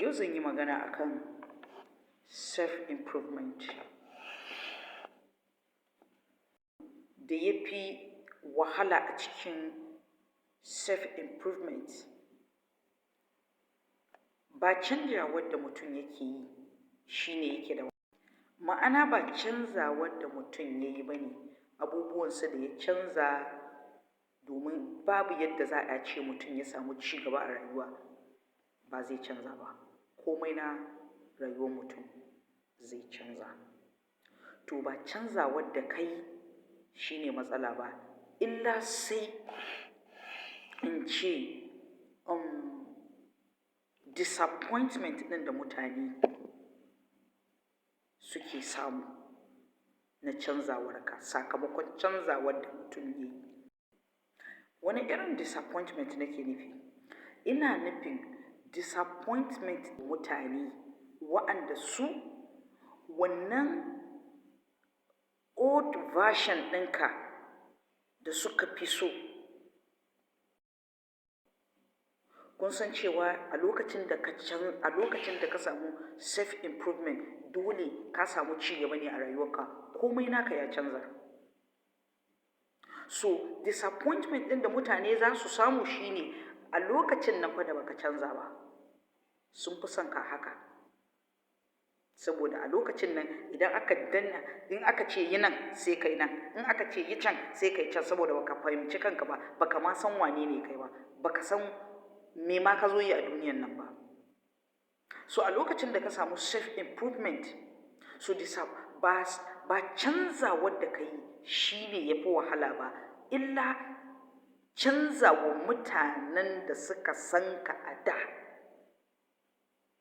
Yau zan yi magana akan self-improvement da ya fi wahala a cikin self-improvement. Ba canjawar da mutum yake yi shi ne yake da ma'ana, ba canzawar da mutum ya yi ba ne abubuwansa da ya canza, domin babu yadda za a ce mutum ya samu ci gaba a rayuwa ba zai canza ba. Komai na rayuwar mutum zai canza. To ba canzawar da kai shi ne matsala ba, illa sai in ce disappointment ɗin da mutane suke samu na canzawarka sakamakon canzawar da mutum ya yi. Wani irin disappointment nake nufi? Ina nufin disappointment mutane wa'anda su wannan old version ɗinka da suka fi so. Kun san cewa a lokacin da ka samu self-improvement, dole ka samu ci gaba ne a rayuwarka, komai naka ya canza. So disappointment ɗin da mutane za su samu shi ne a lokacin nan fa da baka canza ba, sun fi son ka haka. Saboda a lokacin nan idan aka danna, in aka ce yi nan sai kai nan, in aka ce yi can sai kai can, saboda baka fahimci kanka ba, baka ma san wane ne kai ba, baka san me ma ka zo yi a duniyan nan ba. So a lokacin da ka samu self-improvement, so ba canzawar da ka yi shi ne ya fi wahala ba, illa canzawa mutanen da suka san ka a da,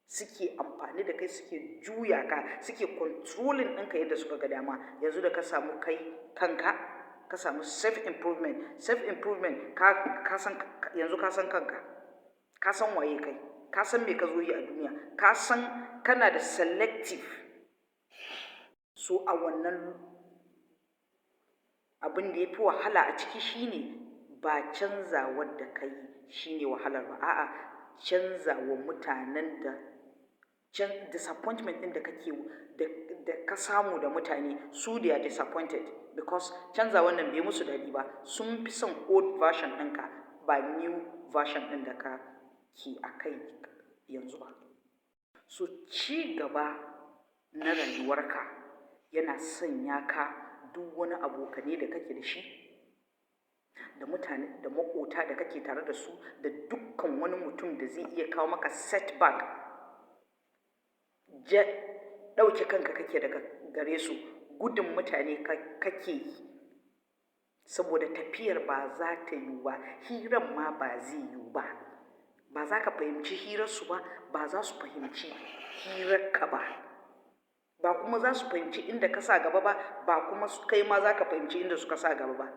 suke amfani da kai, suke juya ka, suke controlling ɗinka yadda suka ga dama. Yanzu da ka samu kai kanka, ka samu self-improvement, yanzu ka san kanka, ka san waye kai, ka san me ka zo yi a duniya, ka san kana da selective. So a wannan abin da ya fi wahala a ciki shi ne ba canzawar da ka yi shi ne wahalar ba, a'a canzawa mutanen da disappointment ɗin da ka samu da mutane, su they are disappointed because canzawar nan bai musu daɗi ba. Sun fi son old version ɗinka ba new version ɗin da ka ke a kai yanzu ba. So ci gaba na rayuwarka yana sanya ka duk wani abokane da kake da shi, da mutane da maƙota da kake tare da su, da dukkan wani mutum da zai iya kawo maka setback, ɗauke kanka kake daga gare su, gudun mutane kake yi, saboda tafiyar ba za ta yiwu ba, hirar ma ba zai yiwu ba, ba za ka fahimci hirarsu ba, ba za su fahimci hirarka ba, ba kuma za su fahimci inda ka sa gaba ba, ba kuma kai ma za ka fahimci inda suka sa gaba ba.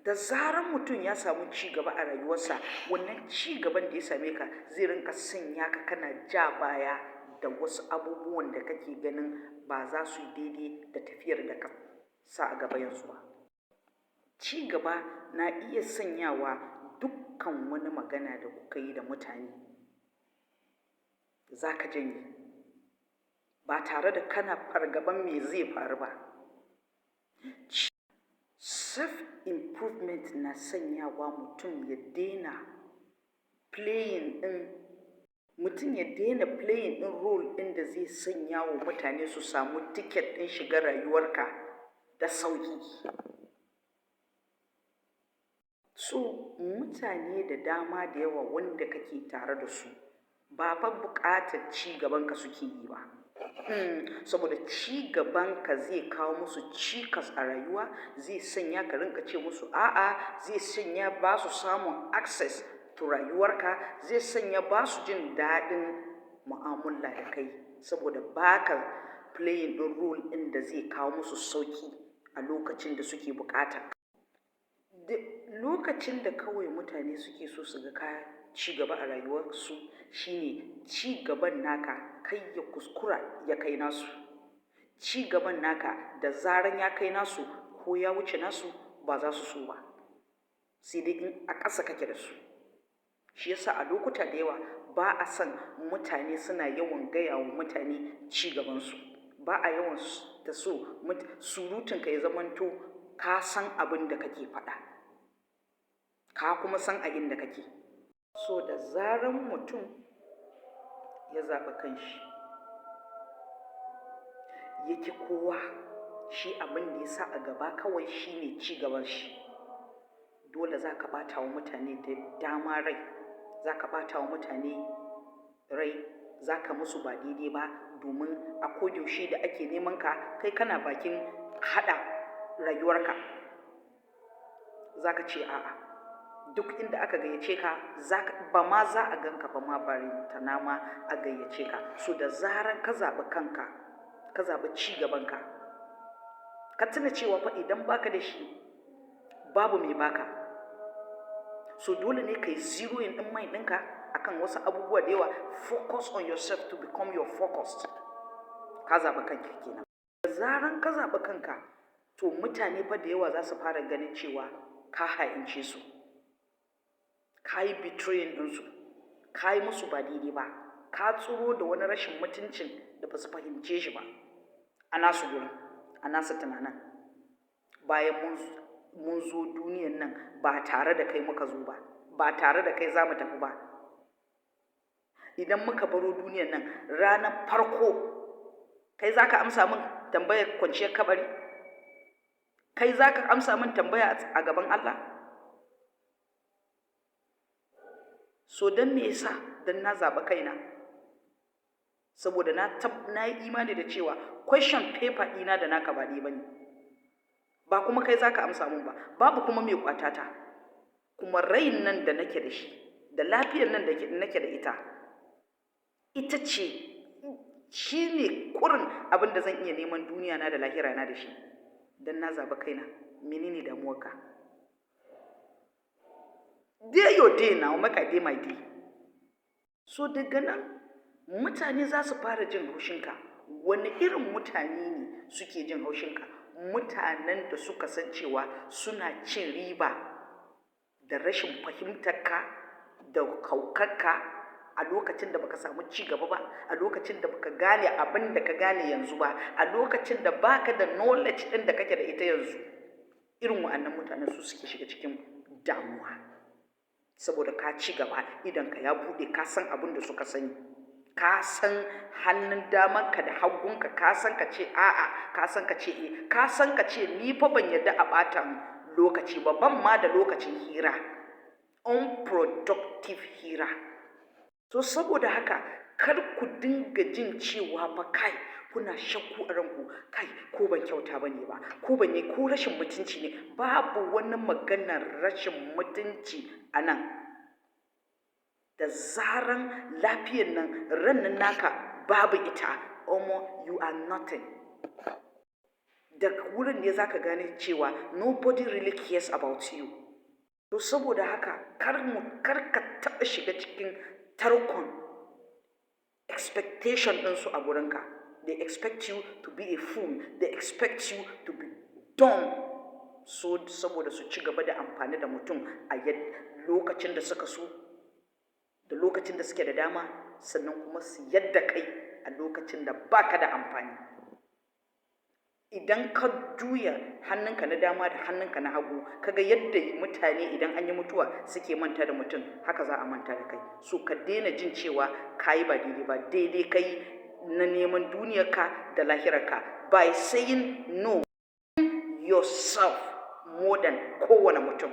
Da zarar mutum ya samu ci gaba a rayuwarsa, wannan ci gaban da ya same ka zai rinka sanya ka kana ja baya da wasu abubuwan da kake ganin ba za su yi daidai da tafiyar da ka sa a gaba yanzu ba. Ci gaba na iya sanyawa dukkan wani magana da kuka yi da mutane za ka janye, ba tare da kana fargaban me zai faru ba. Self-improvement na sanyawa mutum ya daina playing ɗin role ɗin da zai sanya wa mutane su samu ticket ɗin shiga rayuwarka da sauƙi. So mutane da dama da yawa wanda kake tare da su ba fa buƙatar ci gabanka suke yi ba. Saboda ci gabanka zai kawo musu cikas a rayuwa, zai sanya ka rinka ce musu a'a, zai sanya ba su samun access to rayuwarka, zai sanya ba su jin daɗin mu'amala da kai, saboda ba ka playing ɗin role ɗin da zai kawo musu sauƙi a lokacin da suke buƙata. Lokacin da kawai mutane suke so su ga ka ci gaba a rayuwarsu shine ci gaban naka kai ya kuskura ya kai nasu. Ci gaban naka da zaran ya kai nasu ko ya wuce nasu ba za su so ba, sai dai in a ƙasa kake da su. Shi yasa a lokuta da yawa ba a son mutane suna yawan gaya wa mutane ci gabansu. Ba a yawan da so surutunka ya zamanto ka san abin da kake faɗa, ka kuma san a inda kake. So da zaran mutum ya zaɓi kanshi, yake kowa, shi abin da ya sa a gaba kawai shi ne ci gaban shi, dole za ka ɓata wa mutane da dama rai, za ka ɓata wa mutane rai, za ka musu ba daidai ba, domin a kodayaushe da ake neman ka, kai kana bakin haɗa rayuwarka. Za ka ce a'a, duk inda aka gayyace ka, ba ma za a ganka ba ma bari ta nama a gayyace ka. So da zaran ka zaɓi kanka, ka zaɓi ci gabanka, ka tuna cewa fa idan baka da shi babu mai baka. So dole ne ka yi zeroing ɗin mind ɗinka akan wasu abubuwa da yawa. Focus on yourself to become your focused. Ka zaɓi kanka kenan. Da zaran ka zaɓi kanka, to mutane fa da yawa za su fara ganin cewa ka ha'ince su, ka yi betraying ɗinsu, ka yi musu ba daidai ba, ka tsoro da wani rashin mutuncin da ba su fahimce shi ba a nasu gurin, a nasu tunanin. Bayan mun zo duniyan nan ba tare da kai muka zo ba, ba tare da kai za mu tafi ba. Idan muka baro duniyan nan ranar farko, kai za ka amsa min tambayar kwanciyar kabari? Kai za ka amsa min tambaya a gaban Allah? So don me yasa? Don na zaɓi kaina. Saboda na yi imani da cewa question paper ɗina da naka ba ɗaya ba ne. Ba kuma kai za ka amsa min ba, babu kuma mai ƙwatata. Kuma rain nan da nake da shi, da lafiyar nan da nake da ita ce, shi ne kurin abin da zan iya neman duniya na da lahira na da shi. Don na zaɓi kaina, menene damuwarka? Day your day now, make I day my day. So daga nan mutane za su fara jin haushinka. Wani irin mutane ne suke jin haushinka? Mutanen da suka san cewa suna cin riba da rashin fahimtarka da haukarka a lokacin da baka samu ci gaba ba, a lokacin da baka gane abin da ka gane yanzu ba, a lokacin da baka da knowledge ɗin da kake da ita yanzu. Irin wa'annan mutanen su suke shiga cikin damuwa, saboda ka ci gaba, idan ka ya buɗe, ka san abin da suka sani, ka san hannun damanka da hagunka, ka san ka ce a'a, ka san ka ce eh, ka san ka ce ni fa ban yarda a ɓata lokaci ba, ban ma da lokacin hira, unproductive hira. So saboda haka kar ku dinga jin cewa fa kai kuna shakku a ranku, kai ko ban kyauta ba ne ba, ko ban yi, ko rashin mutunci ne. Babu wani maganar rashin mutunci a nan. Da zaran lafiyar nan, rannan naka babu ita, you are nothing. Da wurin ne za ka gane cewa nobody really cares about you. To saboda haka kar ka taɓa shiga cikin tarkon expectation ɗinsu a gurinka. They expect you to be a fool. They expect you to be dumb. So saboda su ci gaba da amfani da mutum a lokacin da suka so, da lokacin da suke da dama, sannan kuma su yadda kai a lokacin da baka da amfani. Idan ka juya hannunka na dama da hannunka na hagu, kaga yadda mutane idan an yi mutuwa suke manta da mutum, haka za a manta da kai. So ka daina jin cewa ka yi ba daidai ba, daidai kai na neman duniyarka da lahirarka, by saying no yourself more than kowane mutum.